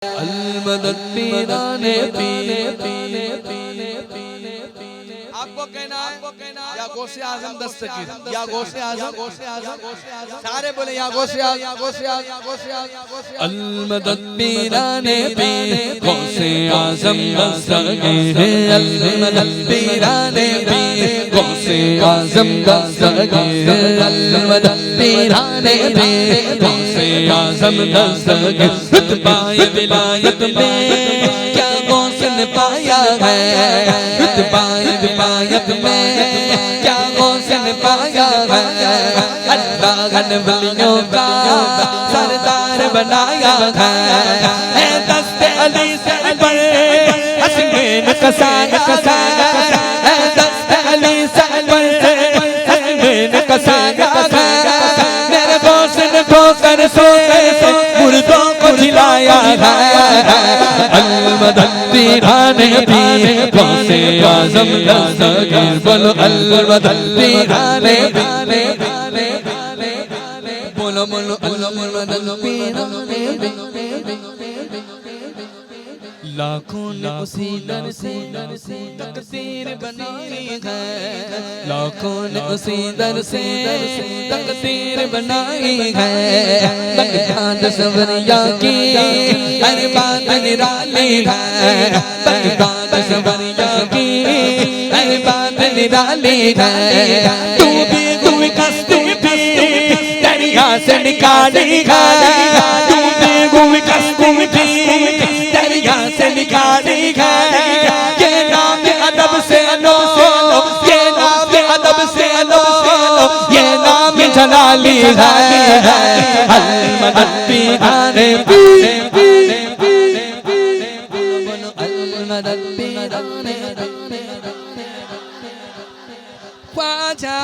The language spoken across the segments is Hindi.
अलमदद पीराने पीने आपको कहना है या गौसे आजम दस्तगीर या गौसे आजम सारे बोले या गौसे अलमदद पीराने पीने गौसे आजम दस्तगीर अलमदद पीराने पीने गौसे आजम दस्तगीर अलमदद पीराने पीने गौसे आजम दस्तगीर रुतबाए विलायत में क्या गौस ने पाया है रुतबाए विलायत में क्या गौस ने पाया है अल्लाह ने वलियों का सरदार बनाया है दस्ते अली से पर हसनैन कसाया है दस्ते अली से पर हसनैन कसाया मेरे गौस ने ठोकर से मुर्दों को जिलाया है अलमदद पीराने पीने गौसे आजम दस्तगीर बोलो अलमदद पीराने पीने बोलो बोलो अलमदद पीराने लाखों ने उसी दर से तकदीर बनाई है लाखों ने उसी दर से तकदीर बनाई है बगदाद सवरिया की हर बात निराली है बगदाद सवरिया की हर बात निराली है तू भी कस्ती भी दरिया से निकाली है तू भी कस्ती भी दरिया से निकाली है ये नाम अदब से लो ये नाम अदब से लो ये नाम जलाली है अलमदद पीराने पीने अलमदद पीराने ख्वाजा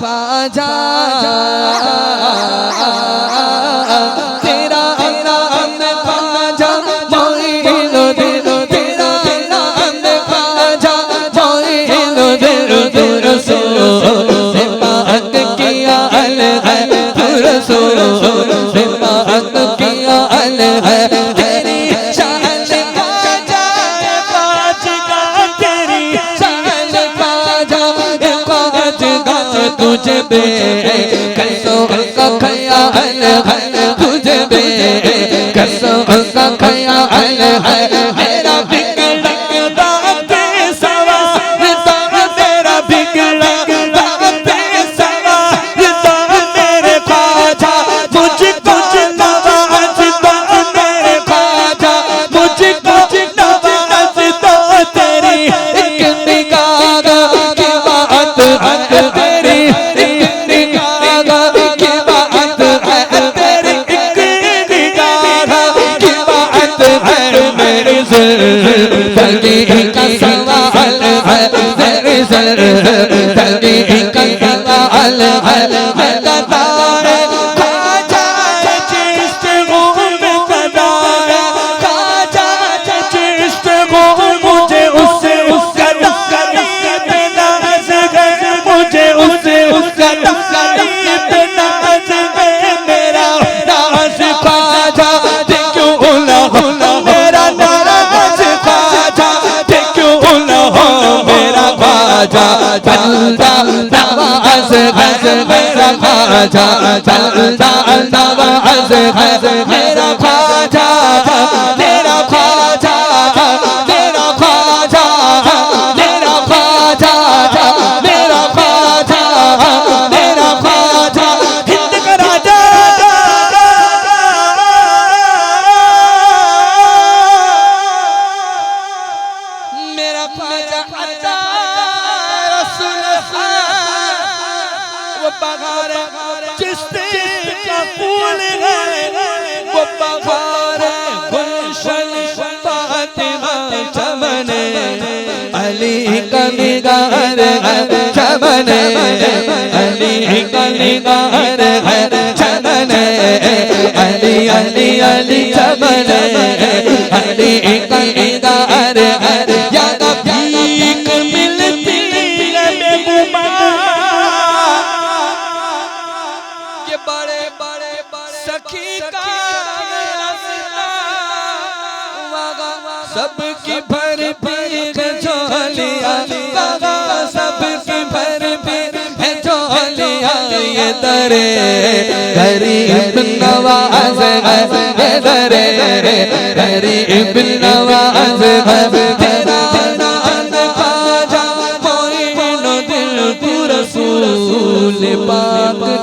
ख्वाजा तेरा नाम ख्वाजा मोइनो दिलो तेरा नाम ख्वाजा मोइनो दिलो रसूल से बात किया अल है रसूल से बात किया अल है तेरी शान ख्वाजा ख्वाजा तेरी शान ख्वाजा तुझे बे कसों का ख्याल है तुझे बे कसों का ख्याल है मेरा बिगड़ा दाते सवा तेरा बिगड़ा दाते सवा मेरे ख्वाजा मुझको नवाज दो मेरे ख्वाजा मुझको नवाज दो तेरी एक निगाह की बात है तेरी जल्दी का सवाल है मेरे सर जल्दी का सवाल है मैं कतारे ख्वाजा चिश्त हूँ मैं कतारे ख्वाजा चिश्त हूँ मुझे उससे उसका तकलीफ नाज है मुझे उससे उसका तकलीफ नाज है मेरा नाज ख्वाजा क्यों ना मेरा चलता नवाज है मेरा ख्वाजा चलता नवाज है मेरा ख्वाजा तेरा ख्वाजा तेरा ख्वाजा तेरा ख्वाजा मेरा ख्वाजा मेरा ख्वाजा हिंद का राजा मेरा ख्वाजा बहार चिश्ते का फूल है वो बहार गुलशन फातिमा चमन अली का निगार है चमन अली का निगार है चमन अली अली अली चमन अली का निगार है याद भीख मिलती है बेगुमा ये बड़े बड़े सखी का रास्ता सबकी भर पीर झोलिया सबकी भर पीर झोलिया ये दरे गरीब नवाज ये दरे गरीब नवाज तेरा नाम खाजा मोइनुद्दीन तू रसूल पाक